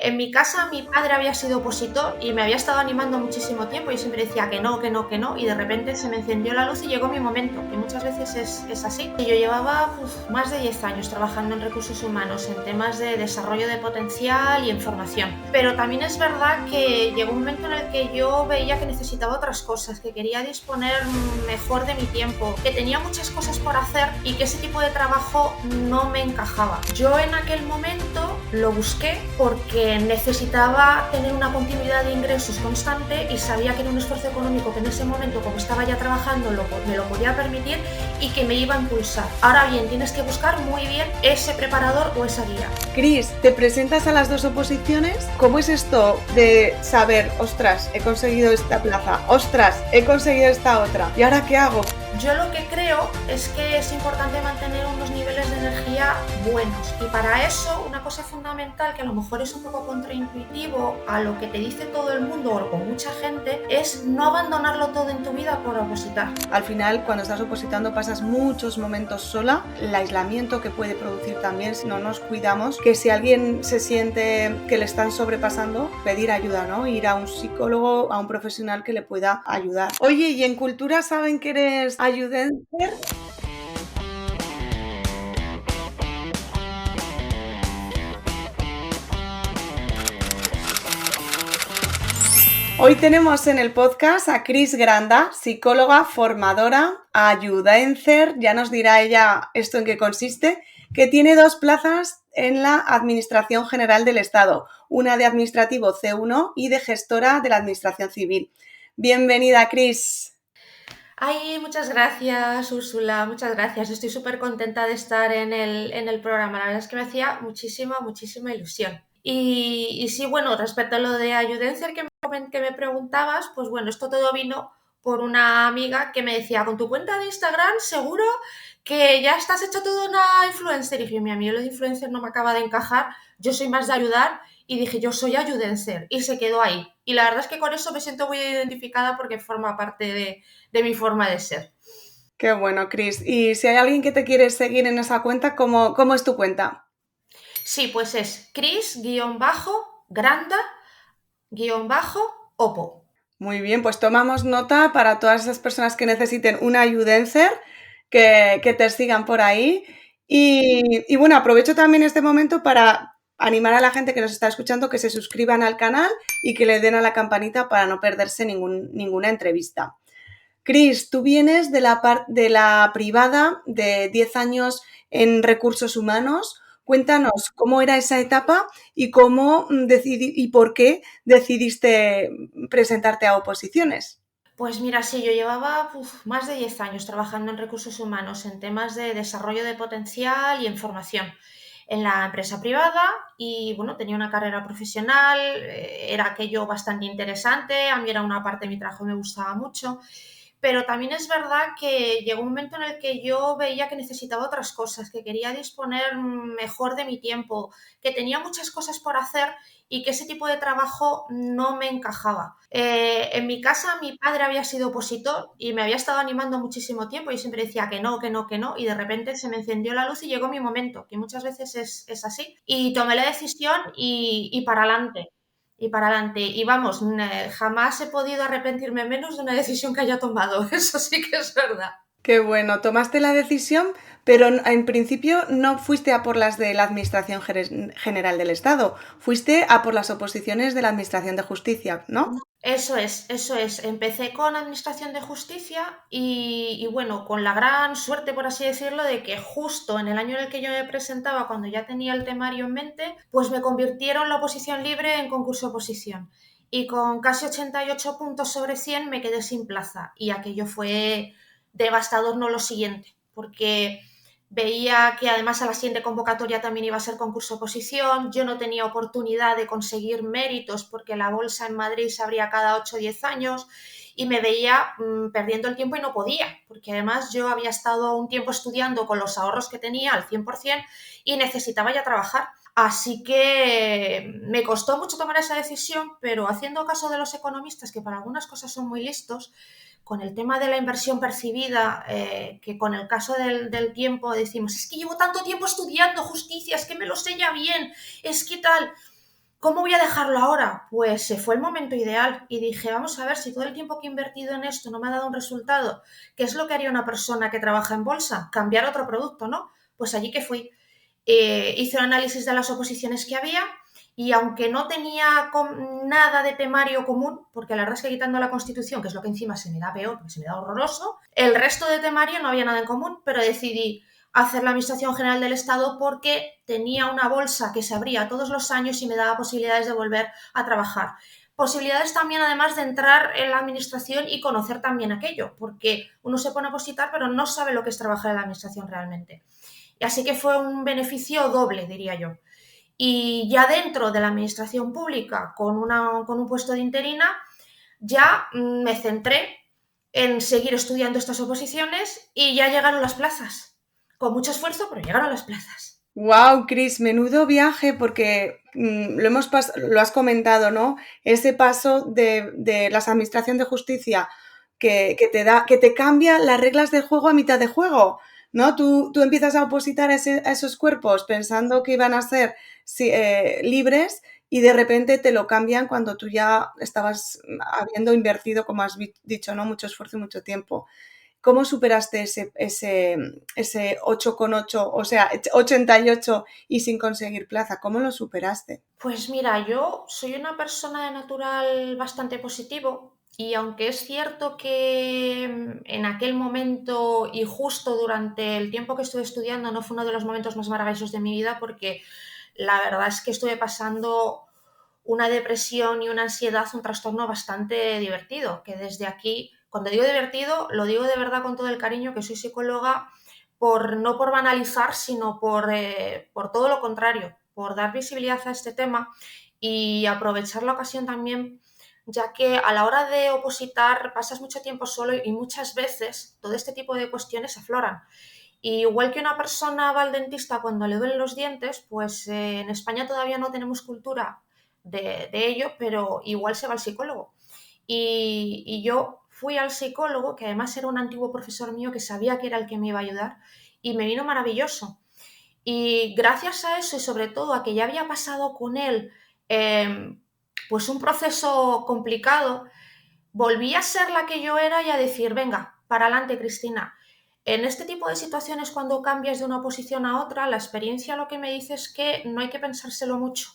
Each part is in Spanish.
En mi casa mi padre había sido opositor y me había estado animando muchísimo tiempo. Yo siempre decía que no, que no, que no, y de repente se me encendió la luz y llegó mi momento, que muchas veces es así. Y yo llevaba más de 10 años trabajando en recursos humanos, en temas de desarrollo de potencial y en formación. Pero también es verdad que llegó un momento en el que yo veía que necesitaba otras cosas, que quería disponer mejor de mi tiempo, que tenía muchas cosas por hacer y que ese tipo de trabajo no me encajaba. Yo en aquel momento lo busqué porque necesitaba tener una continuidad de ingresos constante y sabía que era un esfuerzo económico que en ese momento, como estaba ya trabajando, me lo podía permitir y que me iba a impulsar. Ahora bien, tienes que buscar muy bien ese preparador o esa guía. Cris, te presentas a las dos oposiciones. ¿Cómo es esto de saber, ostras, he conseguido esta plaza, ostras, he conseguido esta otra, ¿y ahora qué hago? Yo lo que creo es que es importante mantener unos niveles de energía buenos, y para eso una cosa fundamental, que a lo mejor es un poco contraintuitivo a lo que te dice todo el mundo o con mucha gente, es no abandonarlo todo en tu vida por opositar. Al final, cuando estás opositando pasas muchos momentos sola, el aislamiento que puede producir también si no nos cuidamos, que si alguien se siente que le están sobrepasando, pedir ayuda, ¿no? Ir a un psicólogo, a un profesional que le pueda ayudar. Oye, ¿y en cultura saben que eres ayudencer? Hoy tenemos en el podcast a Cris Granda, psicóloga, formadora, ayudencer, ya nos dirá ella esto en qué consiste, que tiene 2 plazas en la Administración General del Estado, una de administrativo C1 y de gestora de la Administración Civil. Bienvenida, Cris. Ay, muchas gracias, Úrsula, muchas gracias. Estoy súper contenta de estar en el programa. La verdad es que me hacía muchísima ilusión. Y sí, bueno, respecto a lo de Ayudencer que me preguntabas, pues bueno, esto todo vino por una amiga que me decía, con tu cuenta de Instagram seguro que ya estás hecha toda una influencer. Y dije, a mí lo de influencer no me acaba de encajar, yo soy más de ayudar. Y dije, yo soy Ayudencer. Y se quedó ahí. Y la verdad es que con eso me siento muy identificada porque forma parte de mi forma de ser. Qué bueno, Cris. Y si hay alguien que te quiere seguir en esa cuenta, ¿cómo es tu cuenta? Sí, pues es Cris-Granda-Opo. Muy bien, pues tomamos nota para todas esas personas que necesiten una ayudencer, que te sigan por ahí. Y bueno, aprovecho también este momento para animar a la gente que nos está escuchando que se suscriban al canal y que le den a la campanita para no perderse ninguna entrevista. Cris, tú vienes de la privada de 10 años en recursos humanos. Cuéntanos cómo era esa etapa y y por qué decidiste presentarte a oposiciones. Pues mira, sí, yo llevaba más de 10 años trabajando en recursos humanos, en temas de desarrollo de potencial y en formación en la empresa privada. Y bueno, tenía una carrera profesional, era aquello bastante interesante, a mí era una parte de mi trabajo que me gustaba mucho. Pero también es verdad que llegó un momento en el que yo veía que necesitaba otras cosas, que quería disponer mejor de mi tiempo, que tenía muchas cosas por hacer y que ese tipo de trabajo no me encajaba. En mi casa mi padre había sido opositor y me había estado animando muchísimo tiempo y siempre decía que no, que no, que no, y de repente se me encendió la luz y llegó mi momento, que muchas veces es así. Y tomé la decisión y para adelante. Y para adelante. Y vamos, jamás he podido arrepentirme menos de una decisión que haya tomado. Eso sí que es verdad. Qué bueno, tomaste la decisión, pero en principio no fuiste a por las de la Administración General del Estado, fuiste a por las oposiciones de la Administración de Justicia, ¿no? Eso es, eso es. Empecé con Administración de Justicia y bueno, con la gran suerte, por así decirlo, de que justo en el año en el que yo me presentaba, cuando ya tenía el temario en mente, pues me convirtieron la oposición libre en concurso oposición. Y con casi 88 puntos sobre 100 me quedé sin plaza. Y aquello fue devastador, no lo siguiente, porque veía que además a la siguiente convocatoria también iba a ser concurso oposición, yo no tenía oportunidad de conseguir méritos porque la bolsa en Madrid se abría cada 8 o 10 años y me veía perdiendo el tiempo y no podía, porque además yo había estado un tiempo estudiando con los ahorros que tenía al 100% y necesitaba ya trabajar. Así que me costó mucho tomar esa decisión, pero haciendo caso de los economistas, que para algunas cosas son muy listos, con el tema de la inversión percibida, que con el caso del tiempo decimos, es que llevo tanto tiempo estudiando justicia, es que me lo sé ya bien, es que tal. ¿Cómo voy a dejarlo ahora? Pues se fue el momento ideal y dije, vamos a ver, si todo el tiempo que he invertido en esto no me ha dado un resultado, ¿qué es lo que haría una persona que trabaja en bolsa? Cambiar otro producto, ¿no? Pues allí que fui. Hice un análisis de las oposiciones que había y aunque no tenía nada de temario común, porque la verdad es que quitando la Constitución, que es lo que encima se me da peor, porque se me da horroroso, el resto de temario no había nada en común, pero decidí hacer la Administración General del Estado porque tenía una bolsa que se abría todos los años y me daba posibilidades de volver a trabajar. Posibilidades también, además, de entrar en la administración y conocer también aquello, porque uno se pone a opositar, pero no sabe lo que es trabajar en la administración realmente. Y así que fue un beneficio doble, diría yo. Y ya dentro de la administración pública, con un puesto de interina, ya me centré en seguir estudiando estas oposiciones y ya llegaron las plazas. Con mucho esfuerzo, pero llegaron las plazas. Wow, Cris, menudo viaje, porque lo has comentado, ¿no? Ese paso de la administración de justicia que te cambia las reglas de juego a mitad de juego, ¿no? Tú empiezas a opositar a esos cuerpos pensando que iban a ser libres y de repente te lo cambian cuando tú ya estabas habiendo invertido, como has dicho, ¿no? Mucho esfuerzo y mucho tiempo. ¿Cómo superaste ese 8,8, o sea, 88 y sin conseguir plaza? ¿Cómo lo superaste? Pues mira, yo soy una persona de natural bastante positivo y aunque es cierto que en aquel momento y justo durante el tiempo que estuve estudiando no fue uno de los momentos más maravillosos de mi vida porque la verdad es que estuve pasando una depresión y una ansiedad, un trastorno bastante divertido, que desde aquí, cuando digo divertido, lo digo de verdad con todo el cariño, que soy psicóloga, no por banalizar, sino por todo lo contrario, por dar visibilidad a este tema y aprovechar la ocasión también, ya que a la hora de opositar pasas mucho tiempo solo y muchas veces todo este tipo de cuestiones afloran. Y igual que una persona va al dentista cuando le duelen los dientes, pues en España todavía no tenemos cultura de ello, pero igual se va al psicólogo. Y yo fui al psicólogo, que además era un antiguo profesor mío que sabía que era el que me iba a ayudar, y me vino maravilloso. Y gracias a eso y sobre todo a que ya había pasado con él pues un proceso complicado, volví a ser la que yo era y a decir, venga, para adelante, Cristina. En este tipo de situaciones, cuando cambias de una posición a otra, la experiencia lo que me dice es que no hay que pensárselo mucho,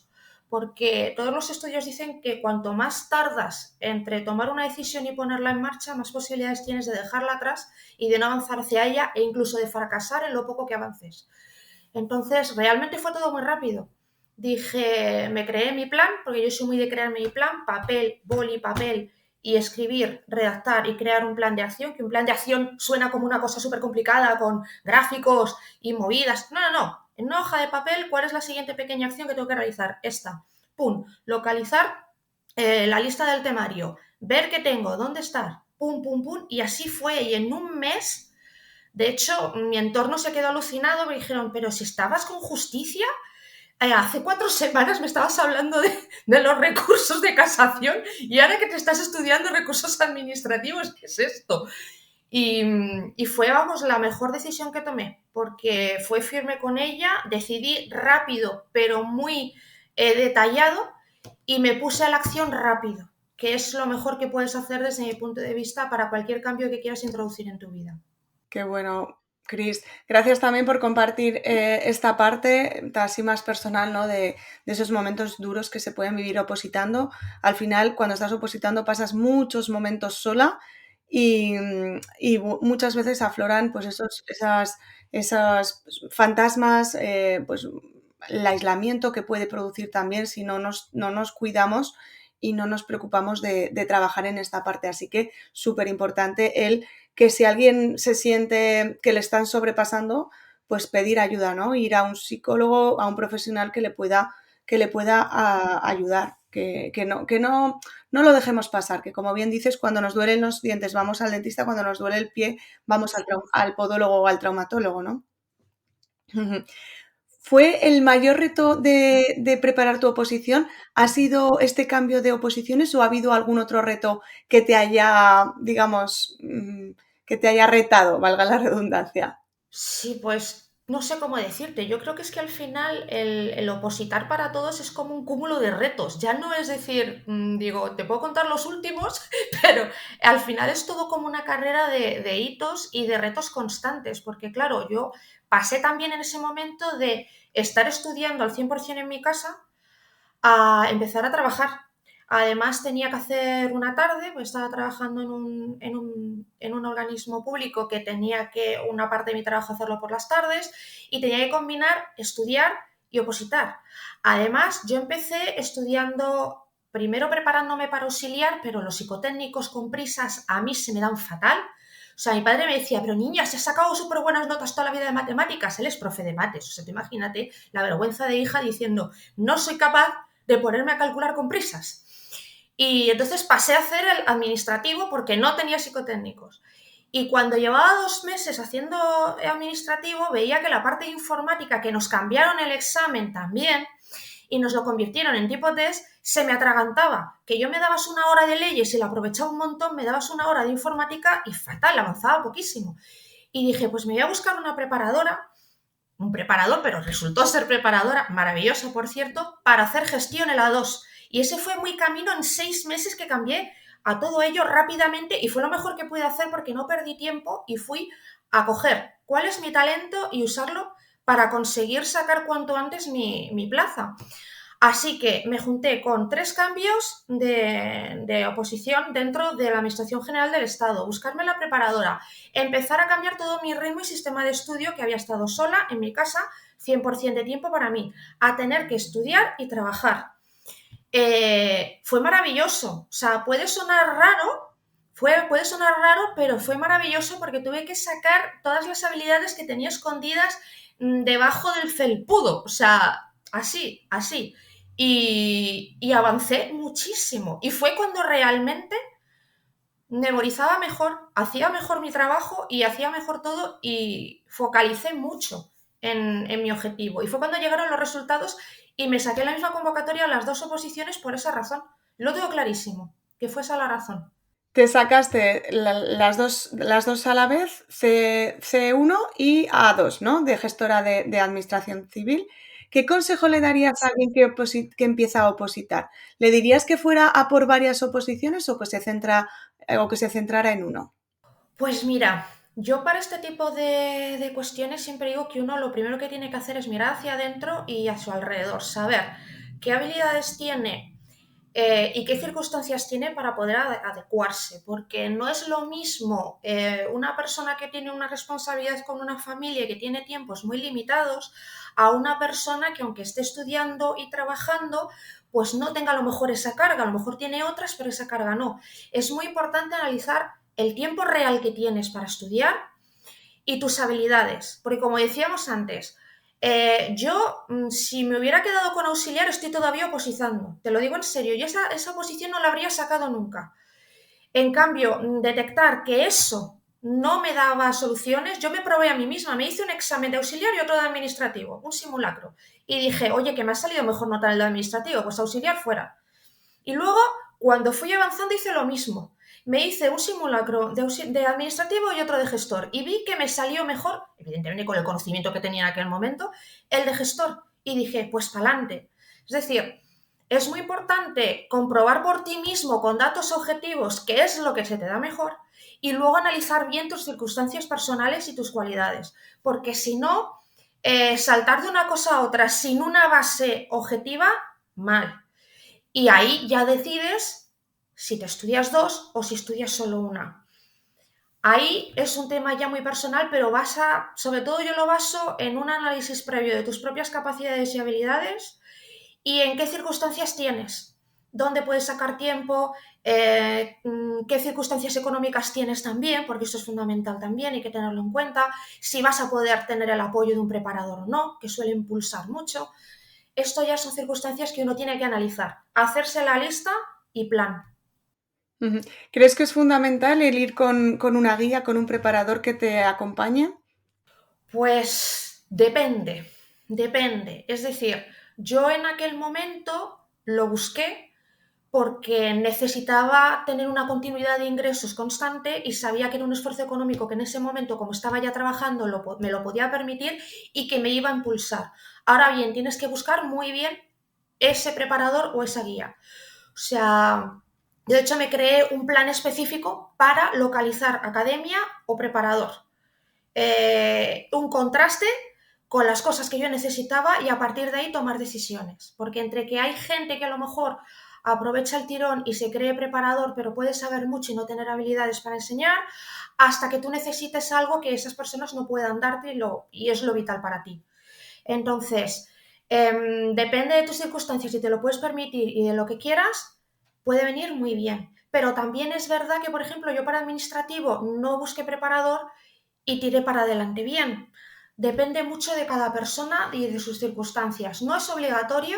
porque todos los estudios dicen que cuanto más tardas entre tomar una decisión y ponerla en marcha, más posibilidades tienes de dejarla atrás y de no avanzar hacia ella e incluso de fracasar en lo poco que avances. Entonces, realmente fue todo muy rápido. Dije, me creé mi plan, porque yo soy muy de crearme mi plan, papel, boli, papel, y escribir, redactar y crear un plan de acción, que un plan de acción suena como una cosa súper complicada con gráficos y movidas. No, no, no. En una hoja de papel, ¿cuál es la siguiente pequeña acción que tengo que realizar? Esta. Pum. Localizar la lista del temario. Ver qué tengo, dónde está. Pum, pum, pum. Y así fue. Y en un mes, de hecho, mi entorno se quedó alucinado. Me dijeron, pero si estabas con justicia, hace 4 semanas me estabas hablando de los recursos de casación y ahora que te estás estudiando recursos administrativos, ¿qué es esto? Y, y fue, vamos, la mejor decisión que tomé, porque fue firme con ella, decidí rápido, pero muy detallado, y me puse a la acción rápido, que es lo mejor que puedes hacer desde mi punto de vista para cualquier cambio que quieras introducir en tu vida. Qué bueno, Cris. Gracias también por compartir esta parte así más personal, ¿no? De esos momentos duros que se pueden vivir opositando. Al final, cuando estás opositando, pasas muchos momentos sola y muchas veces afloran pues esas fantasmas, pues el aislamiento que puede producir también si no nos cuidamos y no nos preocupamos de trabajar en esta parte. Así que súper importante el que si alguien se siente que le están sobrepasando, pues pedir ayuda, ¿no? Ir a un psicólogo, a un profesional que le pueda ayudar, no lo dejemos pasar, que como bien dices, cuando nos duelen los dientes vamos al dentista, cuando nos duele el pie vamos al podólogo o al traumatólogo, ¿no? ¿Fue el mayor reto de preparar tu oposición? ¿Ha sido este cambio de oposiciones o ha habido algún otro reto que te haya, digamos, que te haya retado, valga la redundancia? Sí, pues no sé cómo decirte, yo creo que es que al final el opositar para todos es como un cúmulo de retos. Ya no es decir, digo, te puedo contar los últimos, pero al final es todo como una carrera de hitos y de retos constantes, porque claro, yo pasé también en ese momento de estar estudiando al 100% en mi casa a empezar a trabajar. Además tenía que hacer una tarde, pues estaba trabajando en un organismo público que tenía que una parte de mi trabajo hacerlo por las tardes y tenía que combinar estudiar y opositar. Además, yo empecé estudiando, primero preparándome para auxiliar, pero los psicotécnicos con prisas a mí se me dan fatal. O sea, mi padre me decía, pero niña, si has sacado súper buenas notas toda la vida de matemáticas, él es profe de mates. O sea, te imagínate la vergüenza de hija diciendo, no soy capaz de ponerme a calcular con prisas. Y entonces pasé a hacer el administrativo porque no tenía psicotécnicos. Y cuando llevaba 2 meses haciendo administrativo, veía que la parte de informática, que nos cambiaron el examen también y nos lo convirtieron en tipo test, se me atragantaba. Que yo me dabas una hora de leyes y la aprovechaba un montón, me dabas una hora de informática y fatal, avanzaba poquísimo. Y dije, pues me voy a buscar una preparadora, un preparador, pero resultó ser preparadora, maravillosa por cierto, para hacer gestión en la 2. Y ese fue muy camino en 6 meses que cambié a todo ello rápidamente y fue lo mejor que pude hacer porque no perdí tiempo y fui a coger cuál es mi talento y usarlo para conseguir sacar cuanto antes mi plaza. Así que me junté con 3 cambios de oposición dentro de la Administración General del Estado, buscarme la preparadora, empezar a cambiar todo mi ritmo y sistema de estudio, que había estado sola en mi casa, 100% de tiempo para mí, a tener que estudiar y trabajar. Fue maravilloso, o sea, puede sonar raro, pero fue maravilloso porque tuve que sacar todas las habilidades que tenía escondidas debajo del felpudo, o sea, así, así. Y avancé muchísimo. Y fue cuando realmente memorizaba mejor, hacía mejor mi trabajo y hacía mejor todo y focalicé mucho en mi objetivo. Y fue cuando llegaron los resultados y me saqué la misma convocatoria a las 2 oposiciones por esa razón. Lo tengo clarísimo, que fue esa la razón. Te sacaste las dos a la vez, C1 y A2, ¿no? De gestora de administración civil. ¿Qué consejo le darías a alguien que empieza a opositar? ¿Le dirías que fuera a por varias oposiciones o que se centrara en uno? Pues mira, yo para este tipo de cuestiones siempre digo que uno lo primero que tiene que hacer es mirar hacia adentro y a su alrededor, saber qué habilidades tiene y qué circunstancias tiene para poder adecuarse, porque no es lo mismo una persona que tiene una responsabilidad con una familia y que tiene tiempos muy limitados a una persona que aunque esté estudiando y trabajando, pues no tenga a lo mejor esa carga, a lo mejor tiene otras, pero esa carga no. Es muy importante analizar el tiempo real que tienes para estudiar y tus habilidades, porque como decíamos antes, yo, si me hubiera quedado con auxiliar, estoy todavía opositando. Te lo digo en serio. Yo esa oposición no la habría sacado nunca. En cambio, detectar que eso no me daba soluciones, yo me probé a mí misma. Me hice un examen de auxiliar y otro de administrativo, un simulacro. Y dije, oye, que me ha salido mejor nota en el de administrativo, pues auxiliar fuera. Y luego, cuando fui avanzando, hice lo mismo. Me hice un simulacro de administrativo y otro de gestor. Y vi que me salió mejor, evidentemente con el conocimiento que tenía en aquel momento, el de gestor. Y dije, pues pa'lante. Es decir, es muy importante comprobar por ti mismo con datos objetivos qué es lo que se te da mejor y luego analizar bien tus circunstancias personales y tus cualidades. Porque si no, saltar de una cosa a otra sin una base objetiva, mal. Y ahí ya decides si te estudias dos o si estudias solo una. Ahí es un tema ya muy personal, pero sobre todo yo lo baso en un análisis previo de tus propias capacidades y habilidades y en qué circunstancias tienes, dónde puedes sacar tiempo, qué circunstancias económicas tienes también, porque esto es fundamental también, hay que tenerlo en cuenta, si vas a poder tener el apoyo de un preparador o no, que suele impulsar mucho. Esto ya son circunstancias que uno tiene que analizar, hacerse la lista y plan. Ujú. ¿Crees que es fundamental el ir con una guía, con un preparador que te acompañe? Pues depende. Es decir, yo en aquel momento lo busqué porque necesitaba tener una continuidad de ingresos constante y sabía que era un esfuerzo económico que en ese momento, como estaba ya trabajando, me lo podía permitir y que me iba a impulsar. Ahora bien, tienes que buscar muy bien ese preparador o esa guía. O sea, yo de hecho me creé un plan específico para localizar academia o preparador. Un contraste con las cosas que yo necesitaba y a partir de ahí tomar decisiones. Porque entre que hay gente que a lo mejor aprovecha el tirón y se cree preparador, pero puede saber mucho y no tener habilidades para enseñar, hasta que tú necesites algo que esas personas no puedan darte y es lo vital para ti. Entonces, depende de tus circunstancias, si te lo puedes permitir y de lo que quieras, puede venir muy bien. Pero también es verdad que, por ejemplo, yo para administrativo no busqué preparador y tiré para adelante bien. Depende mucho de cada persona y de sus circunstancias. No es obligatorio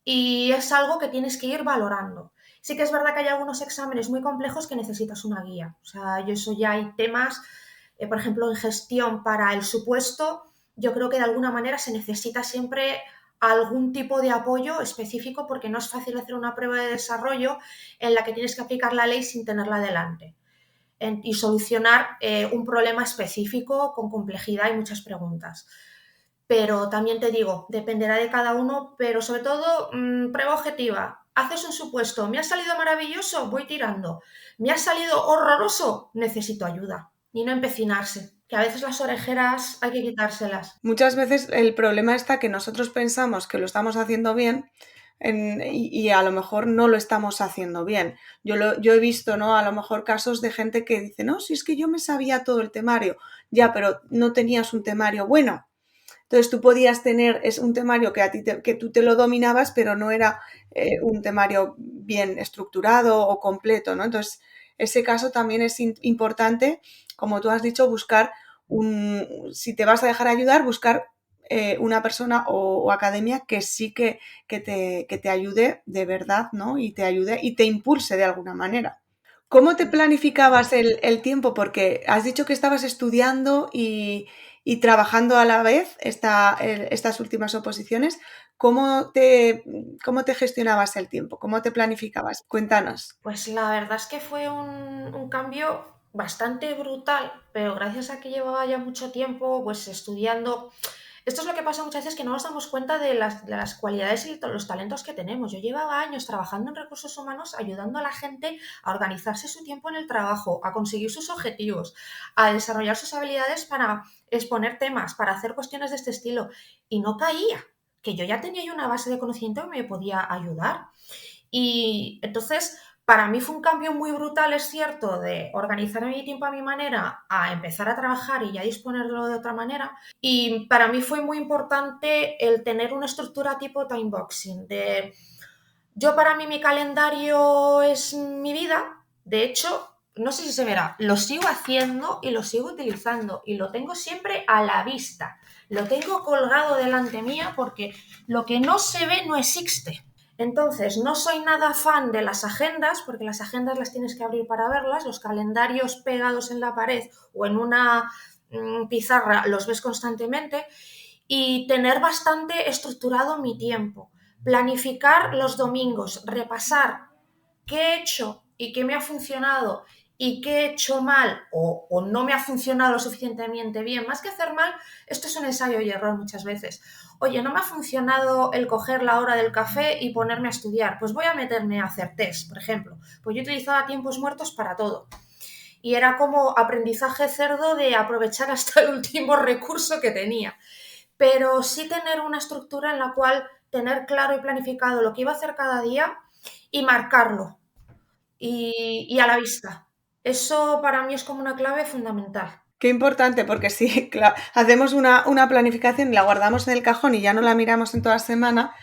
y es algo que tienes que ir valorando. Sí que es verdad que hay algunos exámenes muy complejos que necesitas una guía. O sea, yo eso ya hay temas, por ejemplo, en gestión para el supuesto, yo creo que de alguna manera se necesita siempre algún tipo de apoyo específico porque no es fácil hacer una prueba de desarrollo en la que tienes que aplicar la ley sin tenerla delante y solucionar un problema específico con complejidad y muchas preguntas. Pero también te digo, dependerá de cada uno, pero sobre todo, prueba objetiva. Haces un supuesto, me ha salido maravilloso, voy tirando. Me ha salido horroroso, necesito ayuda. Y no empecinarse, que a veces las orejeras hay que quitárselas. Muchas veces el problema está que nosotros pensamos que lo estamos haciendo bien y a lo mejor no lo estamos haciendo bien. Yo he visto, ¿no? A lo mejor casos de gente que dice, no, si es que yo me sabía todo el temario, ya, pero no tenías un temario bueno. Entonces tú podías tener un temario que tú te lo dominabas, pero no era un temario bien estructurado o completo, ¿no? Entonces, ese caso también es importante, como tú has dicho, buscar si te vas a dejar ayudar, buscar una persona o academia que sí que te ayude de verdad, ¿no? Y te ayude y te impulse de alguna manera. ¿Cómo te planificabas el tiempo? Porque has dicho que estabas estudiando y trabajando a la vez estas últimas oposiciones. ¿Cómo cómo te gestionabas el tiempo? ¿Cómo te planificabas? Cuéntanos. Pues la verdad es que fue un cambio bastante brutal, pero gracias a que llevaba ya mucho tiempo pues estudiando. Esto es lo que pasa muchas veces, que no nos damos cuenta de las cualidades y los talentos que tenemos. Yo llevaba años trabajando en recursos humanos ayudando a la gente a organizarse su tiempo en el trabajo, a conseguir sus objetivos, a desarrollar sus habilidades para exponer temas, para hacer cuestiones de este estilo. Y no caía, que yo ya tenía una base de conocimiento que me podía ayudar. Y entonces, para mí fue un cambio muy brutal, es cierto, de organizar mi tiempo a mi manera a empezar a trabajar y ya disponerlo de otra manera. Y para mí fue muy importante el tener una estructura tipo timeboxing, de yo para mí mi calendario es mi vida. De hecho, no sé si se verá, lo sigo haciendo y lo sigo utilizando y lo tengo siempre a la vista. Lo tengo colgado delante mía porque lo que no se ve no existe. Entonces, no soy nada fan de las agendas, porque las agendas las tienes que abrir para verlas, los calendarios pegados en la pared o en una pizarra los ves constantemente, y tener bastante estructurado mi tiempo, planificar los domingos, repasar qué he hecho y qué me ha funcionado y qué he hecho mal o no me ha funcionado lo suficientemente bien. Más que hacer mal, esto es un ensayo y error muchas veces. Oye, no me ha funcionado el coger la hora del café y ponerme a estudiar, pues voy a meterme a hacer test, por ejemplo. Pues yo utilizaba tiempos muertos para todo. Y era como aprendizaje cerdo de aprovechar hasta el último recurso que tenía. Pero sí tener una estructura en la cual tener claro y planificado lo que iba a hacer cada día y marcarlo y a la vista. Eso para mí es como una clave fundamental. Qué importante, porque sí, hacemos una planificación y la guardamos en el cajón y ya no la miramos en toda semana,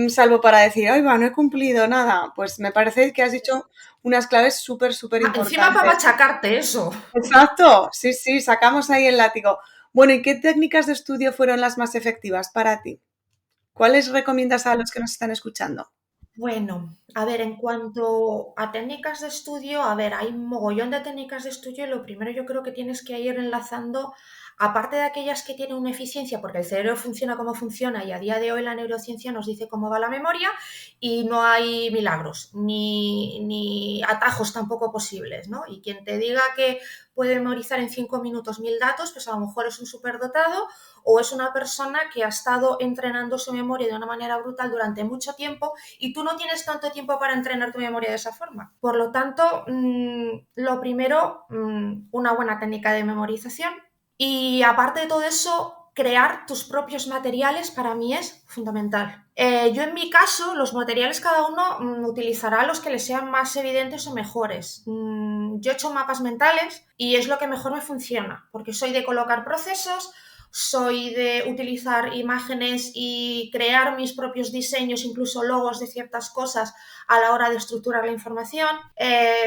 salvo para decir, ay, va, no he cumplido nada. Pues me parece que has dicho unas claves súper, súper Encima para importantes. machacarte eso. Exacto, sí, sí, sacamos ahí el látigo. Bueno, ¿y qué técnicas de estudio fueron las más efectivas para ti? ¿Cuáles recomiendas a los que nos están escuchando? Bueno, a ver, en cuanto a técnicas de estudio, a ver, hay un mogollón de técnicas de estudio y lo primero yo creo que tienes que ir enlazando aparte de aquellas que tienen una eficiencia, porque el cerebro funciona como funciona y a día de hoy la neurociencia nos dice cómo va la memoria y no hay milagros, ni atajos tampoco posibles, ¿no? Y quien te diga que puede memorizar en 5 minutos 1000 datos, pues a lo mejor es un superdotado o es una persona que ha estado entrenando su memoria de una manera brutal durante mucho tiempo y tú no tienes tanto tiempo para entrenar tu memoria de esa forma. Por lo tanto, lo primero, una buena técnica de memorización y aparte de todo eso, crear tus propios materiales para mí es fundamental. Yo en mi caso, los materiales cada uno utilizará los que le sean más evidentes o mejores. Yo he hecho mapas mentales y es lo que mejor me funciona, porque soy de colocar procesos, soy de utilizar imágenes y crear mis propios diseños, incluso logos de ciertas cosas a la hora de estructurar la información.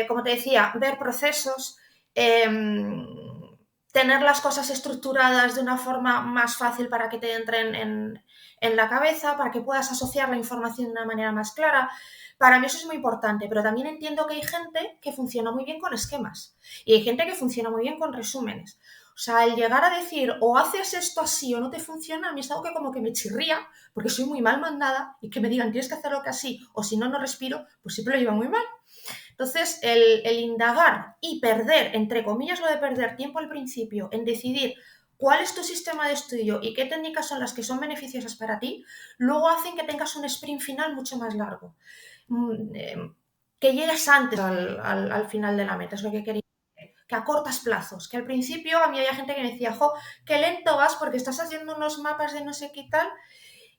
Como te decía, ver procesos, tener las cosas estructuradas de una forma más fácil para que te entren en la cabeza, para que puedas asociar la información de una manera más clara. Para mí eso es muy importante, pero también entiendo que hay gente que funciona muy bien con esquemas y hay gente que funciona muy bien con resúmenes. O sea, el llegar a decir o haces esto así o no te funciona, a mí es algo que como que me chirría, porque soy muy mal mandada y que me digan tienes que hacerlo que así o si no, no respiro, pues siempre lo lleva muy mal. Entonces, el indagar y perder, entre comillas lo de perder tiempo al principio, en decidir cuál es tu sistema de estudio y qué técnicas son las que son beneficiosas para ti, luego hacen que tengas un sprint final mucho más largo. Que llegues antes al final de la meta, es lo que quería decir. Que acortas plazos, que al principio a mí había gente que me decía, jo, qué lento vas porque estás haciendo unos mapas de no sé qué tal,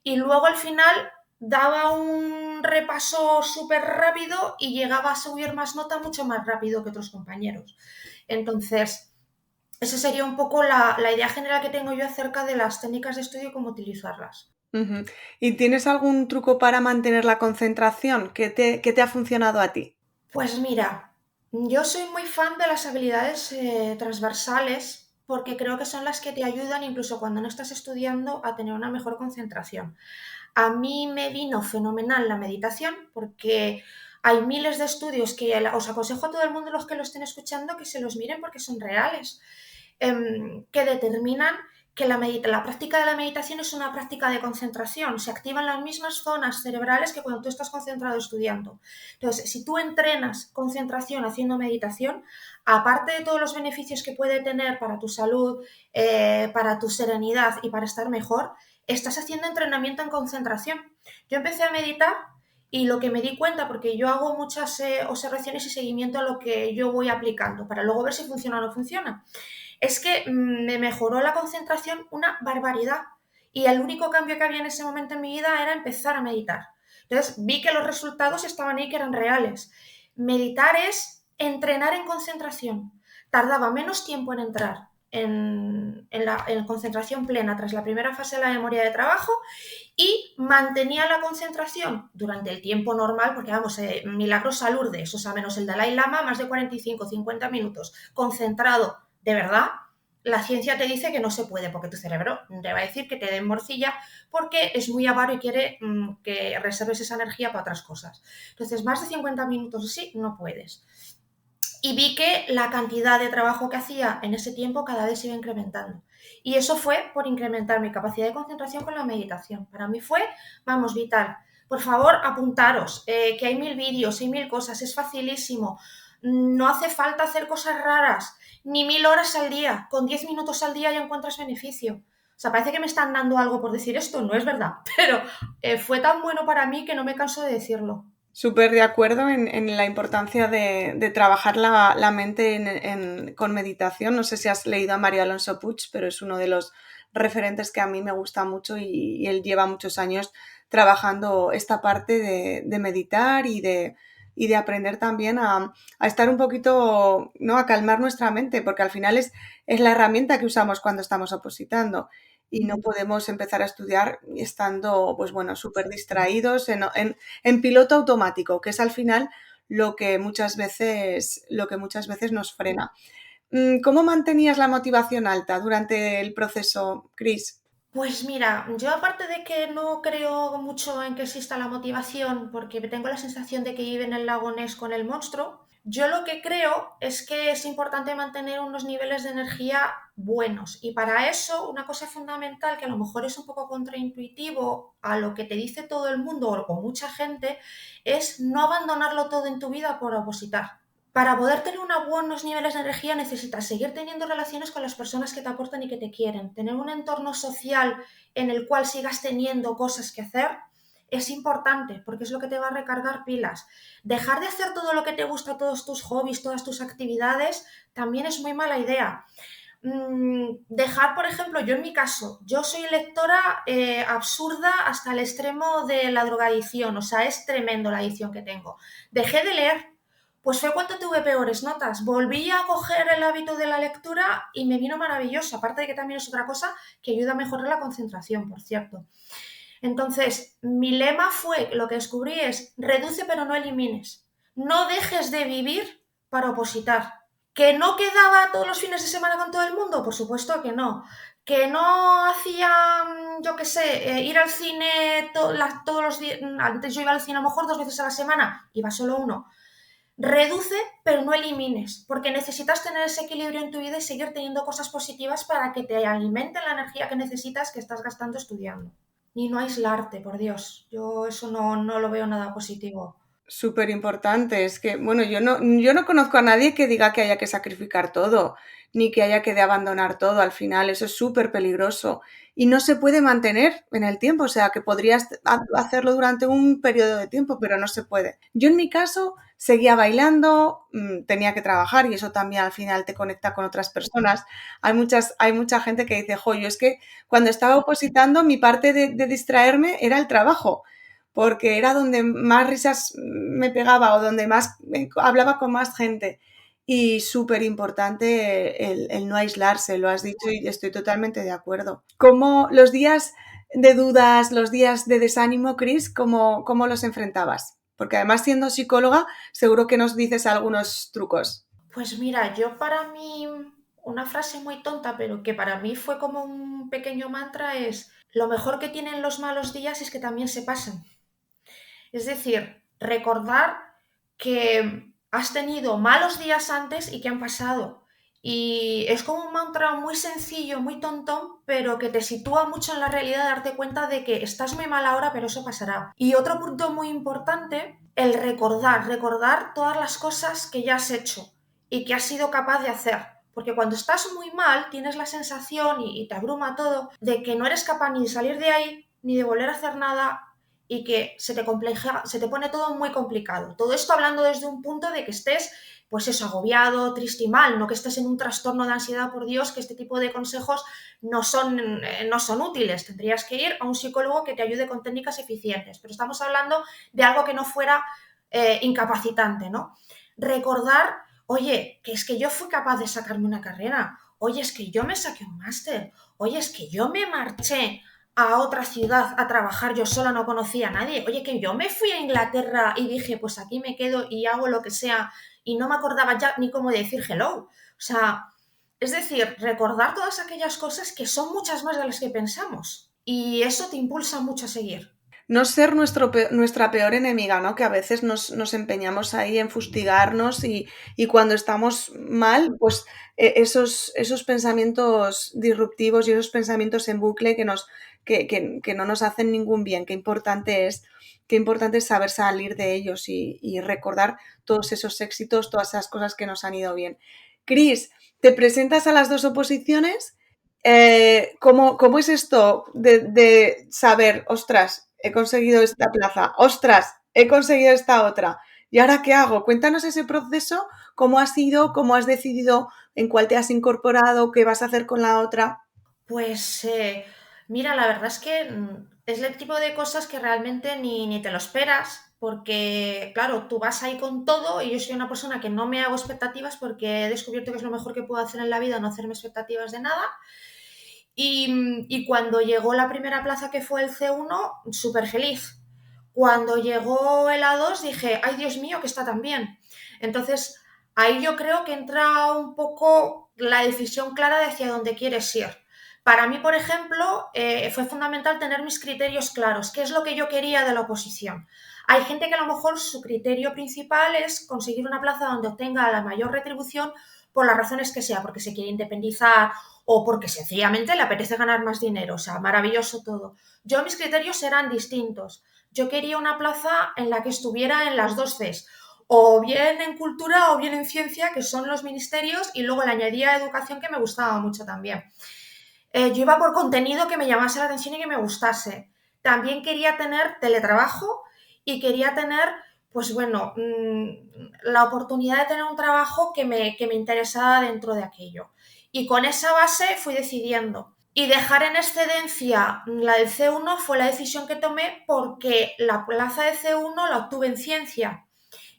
y luego al final daba un repaso súper rápido y llegaba a subir más nota mucho más rápido que otros compañeros. Entonces, esa sería un poco la idea general que tengo yo acerca de las técnicas de estudio y cómo utilizarlas. Ujú. ¿Y tienes algún truco para mantener la concentración? ¿Qué te ha funcionado a ti? Pues mira, yo soy muy fan de las habilidades transversales porque creo que son las que te ayudan incluso cuando no estás estudiando a tener una mejor concentración. A mí me vino fenomenal la meditación porque hay miles de estudios que os aconsejo a todo el mundo, los que lo estén escuchando, que se los miren porque son reales, que determinan que la práctica de la meditación es una práctica de concentración. Se activan las mismas zonas cerebrales que cuando tú estás concentrado estudiando. Entonces, si tú entrenas concentración haciendo meditación, aparte de todos los beneficios que puede tener para tu salud, para tu serenidad y para estar mejor, estás haciendo entrenamiento en concentración. Yo empecé a meditar y lo que me di cuenta, porque yo hago muchas observaciones y seguimiento a lo que yo voy aplicando para luego ver si funciona o no funciona, es que me mejoró la concentración una barbaridad. Y el único cambio que había en ese momento en mi vida era empezar a meditar. Entonces vi que los resultados estaban ahí, que eran reales. Meditar es entrenar en concentración. Tardaba menos tiempo en entrar en concentración plena tras la primera fase de la memoria de trabajo y mantenía la concentración durante el tiempo normal, porque vamos, milagros a Lourdes, o sea, menos el Dalai Lama, más de 45-50 minutos, concentrado de verdad. La ciencia te dice que no se puede, porque tu cerebro te va a decir que te den morcilla, porque es muy avaro y quiere que reserves esa energía para otras cosas. Entonces, más de 50 minutos así, no puedes. Y vi que la cantidad de trabajo que hacía en ese tiempo cada vez se iba incrementando. Y eso fue por incrementar mi capacidad de concentración con la meditación. Para mí fue, vamos, vital. Por favor, apuntaros, que hay 1000 vídeos, hay 1000 cosas, es facilísimo. No hace falta hacer cosas raras, ni 1000 horas al día. Con 10 minutos al día ya encuentras beneficio. O sea, parece que me están dando algo por decir esto, no es verdad, pero fue tan bueno para mí que no me canso de decirlo. Súper de acuerdo en la importancia de trabajar la mente con meditación. No sé si has leído a Mario Alonso Puig, pero es uno de los referentes que a mí me gusta mucho y él lleva muchos años trabajando esta parte de meditar y de aprender también a estar un poquito, ¿no? A calmar nuestra mente, porque al final es la herramienta que usamos cuando estamos opositando. Y no podemos empezar a estudiar estando, pues bueno, súper distraídos en piloto automático, que es al final lo que muchas veces nos frena. ¿Cómo mantenías la motivación alta durante el proceso, Cris? Pues mira, yo aparte de que no creo mucho en que exista la motivación, porque tengo la sensación de que vive en el lago Ness con el monstruo, yo lo que creo es que es importante mantener unos niveles de energía buenos. Y para eso, una cosa fundamental que a lo mejor es un poco contraintuitivo a lo que te dice todo el mundo o mucha gente, es no abandonarlo todo en tu vida por opositar. Para poder tener unos buenos niveles de energía necesitas seguir teniendo relaciones con las personas que te aportan y que te quieren. Tener un entorno social en el cual sigas teniendo cosas que hacer es importante porque es lo que te va a recargar pilas. Dejar de hacer todo lo que te gusta, todos tus hobbies, todas tus actividades, también es muy mala idea. Dejar, por ejemplo, yo en mi caso, yo soy lectora absurda hasta el extremo de la drogadicción, o sea, es tremendo la adicción que tengo. Dejé de leer, pues fue cuando tuve peores notas. Volví a coger el hábito de la lectura y me vino maravilloso, aparte de que también es otra cosa que ayuda a mejorar la concentración, por cierto. Entonces, mi lema fue, lo que descubrí es, reduce pero no elimines. No dejes de vivir para opositar. ¿Que no quedaba todos los fines de semana con todo el mundo? Por supuesto que no. ¿Que no hacía, yo qué sé, ir al cine todos los días? Antes yo iba al cine a lo mejor 2 veces a la semana, iba solo uno. Reduce, pero no elimines, porque necesitas tener ese equilibrio en tu vida y seguir teniendo cosas positivas para que te alimenten la energía que necesitas que estás gastando estudiando. Y no aislarte, por Dios. Yo eso no lo veo nada positivo. Súper importante. Es que, bueno, yo no conozco a nadie que diga que haya que sacrificar todo, ni que haya que de abandonar todo al final. Eso es súper peligroso. Y no se puede mantener en el tiempo. O sea, que podrías hacerlo durante un periodo de tiempo, pero no se puede. Yo en mi caso seguía bailando, tenía que trabajar y eso también al final te conecta con otras personas. Hay mucha gente que dice, jo, yo es que cuando estaba opositando, mi parte de distraerme era el trabajo porque era donde más risas me pegaba o donde más hablaba con más gente. Y súper importante el no aislarse, lo has dicho y estoy totalmente de acuerdo. ¿Cómo los días de dudas, los días de desánimo, Cris, cómo los enfrentabas? Porque además siendo psicóloga, seguro que nos dices algunos trucos. Pues mira, yo para mí, una frase muy tonta, pero que para mí fue como un pequeño mantra es, lo mejor que tienen los malos días es que también se pasan. Es decir, recordar que has tenido malos días antes y que han pasado. Y es como un mantra muy sencillo, muy tontón, pero que te sitúa mucho en la realidad, darte cuenta de que estás muy mal ahora, pero eso pasará. Y otro punto muy importante, el recordar todas las cosas que ya has hecho y que has sido capaz de hacer. Porque cuando estás muy mal, tienes la sensación y te abruma todo de que no eres capaz ni de salir de ahí, ni de volver a hacer nada, y que se te pone todo muy complicado. Todo esto hablando desde un punto de que estés, pues eso, agobiado, triste y mal, no que estés en un trastorno de ansiedad, por Dios, que este tipo de consejos no son útiles. Tendrías que ir a un psicólogo que te ayude con técnicas eficientes, pero estamos hablando de algo que no fuera incapacitante, ¿no? Recordar, oye, que es que yo fui capaz de sacarme una carrera, oye, es que yo me saqué un máster, oye, es que yo me marché a otra ciudad a trabajar yo sola, no conocía a nadie. Oye, que yo me fui a Inglaterra y dije, pues aquí me quedo y hago lo que sea y no me acordaba ya ni cómo decir hello. O sea, es decir, recordar todas aquellas cosas que son muchas más de las que pensamos y eso te impulsa mucho a seguir. No ser nuestra peor enemiga, ¿no? Que a veces nos empeñamos ahí en fustigarnos y cuando estamos mal, pues esos pensamientos disruptivos y esos pensamientos en bucle que no nos hacen ningún bien. Qué importante es saber salir de ellos y recordar todos esos éxitos, todas esas cosas que nos han ido bien. Cris, ¿te presentas a las dos oposiciones? ¿Cómo es esto de saber, ostras, he conseguido esta plaza, ostras, he conseguido esta otra? ¿Y ahora qué hago? Cuéntanos ese proceso, cómo ha sido, cómo has decidido en cuál te has incorporado, qué vas a hacer con la otra. Pues mira, la verdad es que es el tipo de cosas que realmente ni te lo esperas, porque claro, tú vas ahí con todo y yo soy una persona que no me hago expectativas porque he descubierto que es lo mejor que puedo hacer en la vida, no hacerme expectativas de nada. Y cuando llegó la primera plaza que fue el C1, súper feliz. Cuando llegó el A2 dije, ay Dios mío, que está tan bien. Entonces ahí yo creo que entra un poco la decisión clara de hacia dónde quieres ir. Para mí, por ejemplo, fue fundamental tener mis criterios claros. ¿Qué es lo que yo quería de la oposición? Hay gente que a lo mejor su criterio principal es conseguir una plaza donde obtenga la mayor retribución por las razones que sea, porque se quiere independizar o porque sencillamente le apetece ganar más dinero. O sea, maravilloso todo. Yo, mis criterios eran distintos. Yo quería una plaza en la que estuviera en las dos Cs, o bien en cultura o bien en ciencia, que son los ministerios, y luego le añadía educación, que me gustaba mucho también. Yo iba por contenido que me llamase la atención y que me gustase. También quería tener teletrabajo y quería tener, pues bueno, la oportunidad de tener un trabajo que me interesaba dentro de aquello. Y con esa base fui decidiendo. Y dejar en excedencia la del C1 fue la decisión que tomé, porque la plaza de C1 la obtuve en ciencia.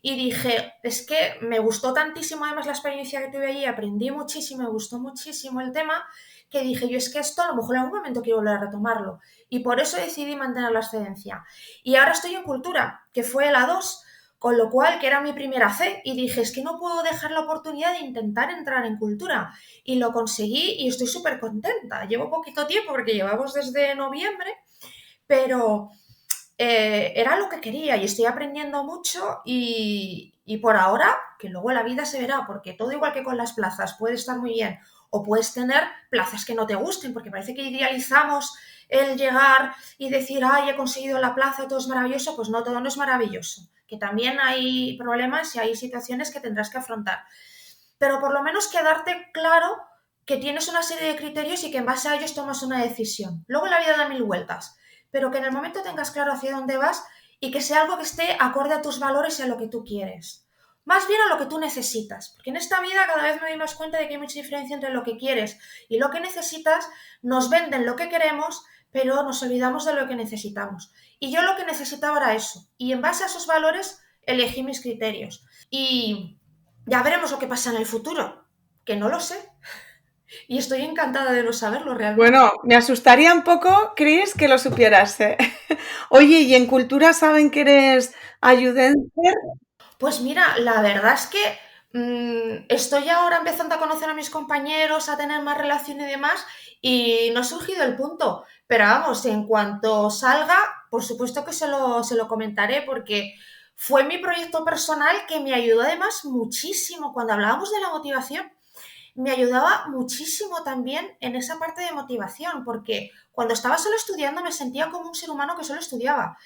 Y dije, es que me gustó tantísimo además la experiencia que tuve allí, aprendí muchísimo, me gustó muchísimo el tema, que dije yo, es que esto a lo mejor en algún momento quiero volver a retomarlo. Y por eso decidí mantener la excedencia. Y ahora estoy en cultura, que fue la 2, con lo cual, que era mi primera C, y dije, es que no puedo dejar la oportunidad de intentar entrar en cultura. Y lo conseguí y estoy súper contenta. Llevo poquito tiempo porque llevamos desde noviembre, pero era lo que quería y estoy aprendiendo mucho y por ahora, que luego la vida se verá, porque todo igual que con las plazas, puede estar muy bien o puedes tener plazas que no te gusten, porque parece que idealizamos el llegar y decir, ay, he conseguido la plaza, todo es maravilloso. Pues no, todo no es maravilloso, que también hay problemas y hay situaciones que tendrás que afrontar, pero por lo menos quedarte claro que tienes una serie de criterios y que en base a ellos tomas una decisión. Luego la vida da mil vueltas, pero que en el momento tengas claro hacia dónde vas y que sea algo que esté acorde a tus valores y a lo que tú quieres. Más bien a lo que tú necesitas, porque en esta vida cada vez me doy más cuenta de que hay mucha diferencia entre lo que quieres y lo que necesitas. Nos venden lo que queremos, pero nos olvidamos de lo que necesitamos. Y yo lo que necesitaba era eso, y en base a esos valores elegí mis criterios. Y ya veremos lo que pasa en el futuro, que no lo sé. Y estoy encantada de no saberlo realmente. Bueno, me asustaría un poco, Chris, que lo supieras, ¿eh? Oye, ¿y en cultura saben que eres ayudencer? Pues mira, la verdad es que estoy ahora empezando a conocer a mis compañeros, a tener más relación y demás, y no ha surgido el punto. Pero vamos, en cuanto salga, por supuesto que se lo comentaré, porque fue mi proyecto personal que me ayudó además muchísimo. Cuando hablábamos de la motivación, me ayudaba muchísimo también en esa parte de motivación, porque cuando estaba solo estudiando me sentía como un ser humano que solo estudiaba.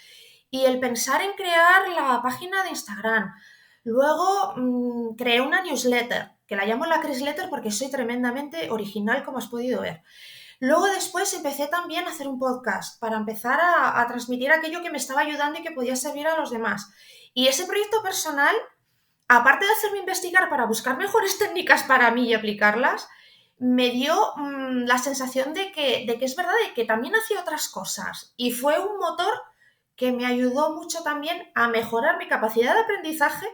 Y el pensar en crear la página de Instagram, luego creé una newsletter, que la llamo la Chrisletter porque soy tremendamente original, como has podido ver. Luego después empecé también a hacer un podcast para empezar a transmitir aquello que me estaba ayudando y que podía servir a los demás. Y ese proyecto personal, aparte de hacerme investigar para buscar mejores técnicas para mí y aplicarlas, me dio la sensación de que es verdad y que también hacía otras cosas. Y fue un motor que me ayudó mucho también a mejorar mi capacidad de aprendizaje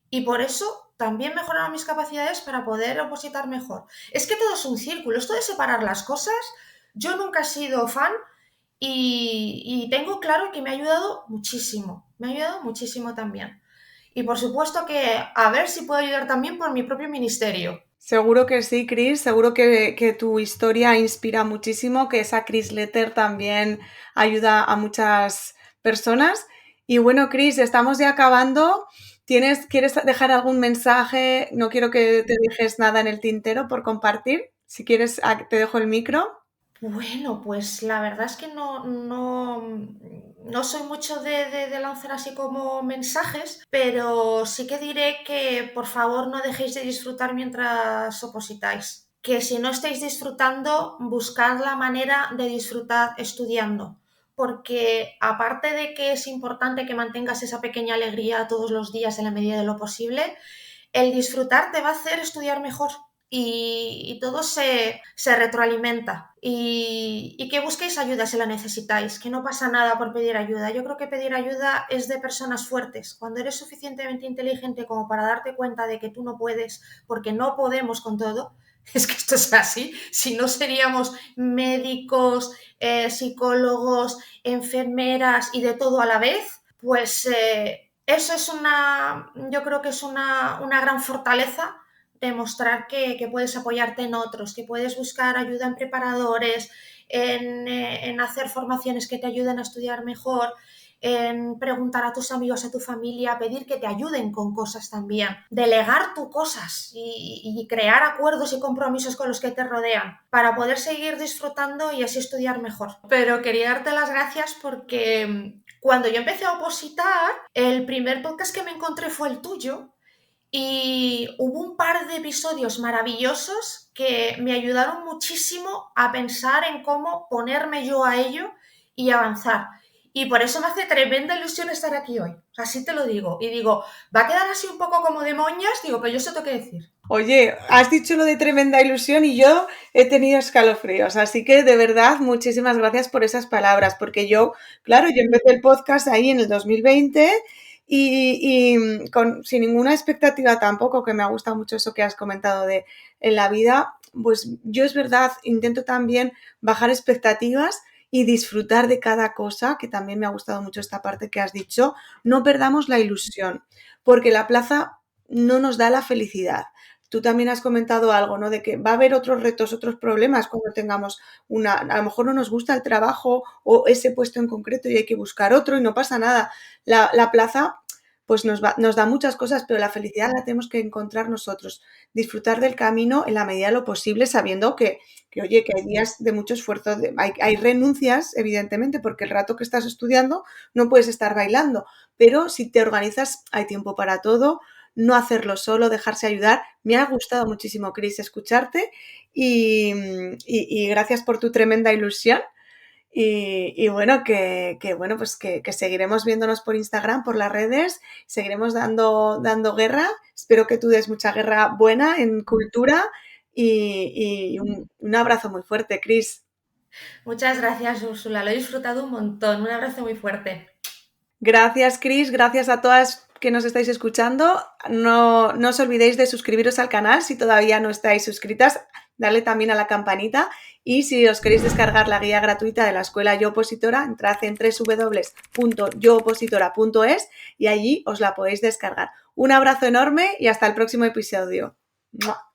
y por eso también mejoraron mis capacidades para poder opositar mejor. Es que todo es un círculo, esto de separar las cosas, yo nunca he sido fan y tengo claro que me ha ayudado muchísimo también. Y por supuesto que a ver si puedo ayudar también por mi propio ministerio. Seguro que sí, Chris, seguro que tu historia inspira muchísimo, que esa Chris Letter también ayuda a muchas personas. Y bueno, Chris, estamos ya acabando. ¿Quieres dejar algún mensaje? No quiero que te dejes nada en el tintero por compartir. Si quieres, te dejo el micro. Bueno, pues la verdad es que no soy mucho de lanzar así como mensajes, pero sí que diré que por favor no dejéis de disfrutar mientras opositáis. Que si no estáis disfrutando, buscad la manera de disfrutar estudiando. Porque aparte de que es importante que mantengas esa pequeña alegría todos los días en la medida de lo posible, el disfrutar te va a hacer estudiar mejor y todo se retroalimenta. Y que busquéis ayuda si la necesitáis, que no pasa nada por pedir ayuda. Yo creo que pedir ayuda es de personas fuertes. Cuando eres suficientemente inteligente como para darte cuenta de que tú no puedes, porque no podemos con todo, es que esto es así, si no seríamos médicos, psicólogos, enfermeras y de todo a la vez, pues eso es yo creo que es una gran fortaleza demostrar que puedes apoyarte en otros, que puedes buscar ayuda en preparadores, en hacer formaciones que te ayuden a estudiar mejor, en preguntar a tus amigos, a tu familia, pedir que te ayuden con cosas también, delegar tus cosas y crear acuerdos y compromisos con los que te rodean para poder seguir disfrutando y así estudiar mejor. Pero quería darte las gracias porque cuando yo empecé a opositar, el primer podcast que me encontré fue el tuyo. Y hubo un par de episodios maravillosos que me ayudaron muchísimo a pensar en cómo ponerme yo a ello y avanzar. Y por eso me hace tremenda ilusión estar aquí hoy. Así te lo digo. Y digo, va a quedar así un poco como de moñas, digo, pero yo sé lo que decir. Oye, has dicho lo de tremenda ilusión y yo he tenido escalofríos, así que de verdad muchísimas gracias por esas palabras, porque yo, claro, yo empecé el podcast ahí en el 2020 sin ninguna expectativa tampoco, que me ha gustado mucho eso que has comentado de en la vida, pues yo es verdad, intento también bajar expectativas y disfrutar de cada cosa, que también me ha gustado mucho esta parte que has dicho, no perdamos la ilusión, porque la plaza no nos da la felicidad. Tú también has comentado algo, ¿no? De que va a haber otros retos, otros problemas cuando tengamos a lo mejor no nos gusta el trabajo o ese puesto en concreto y hay que buscar otro y no pasa nada. La plaza pues nos da muchas cosas, pero la felicidad la tenemos que encontrar nosotros. Disfrutar del camino en la medida de lo posible, sabiendo oye, que hay días de mucho esfuerzo, hay renuncias, evidentemente, porque el rato que estás estudiando no puedes estar bailando, pero si te organizas hay tiempo para todo, no hacerlo solo, dejarse ayudar. Me ha gustado muchísimo, Cris, escucharte y gracias por tu tremenda ilusión. Y bueno, bueno, pues que seguiremos viéndonos por Instagram, por las redes, seguiremos dando guerra. Espero que tú des mucha guerra buena en cultura y un abrazo muy fuerte, Cris. Muchas gracias, Úrsula. Lo he disfrutado un montón. Un abrazo muy fuerte. Gracias, Cris. Gracias a todas que nos estáis escuchando. No os olvidéis de suscribiros al canal si todavía no estáis suscritas. Darle también a la campanita y si os queréis descargar la guía gratuita de la Escuela Yo Opositora, entrad en www.yoopositora.es y allí os la podéis descargar. Un abrazo enorme y hasta el próximo episodio. ¡Mua!